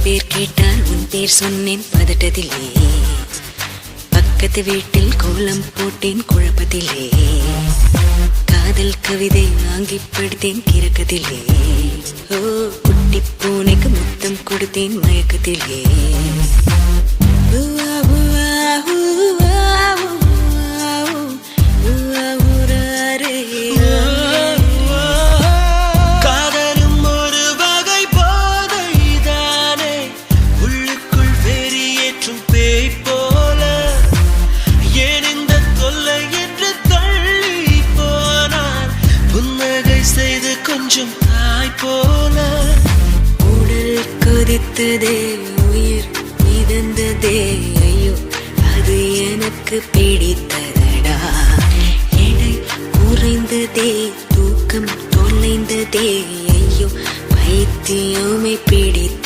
பேர் கேட்டால் உன் பேர் சொன்னேன் பதட்டத்திலே. பக்கத்து வீட்டில் கோலம் போட்டேன் குழப்பத்திலே. காதல் கவிதை வாங்கி படித்தேன் கிறக்கத்திலே. ஓ குட்டி பூனைக்கு முத்தம் கொடுத்தேன் மயக்கத்திலே. கொஞ்சம் தாய் போல உடல் கொதித்ததே, உயிர் மிதந்ததே. ஐயோ அது எனக்கு பிடித்ததடா. எடை குறைந்ததே, தூக்கம் தொலைந்ததே. ஐயோ பைத்தியமே பிடித்த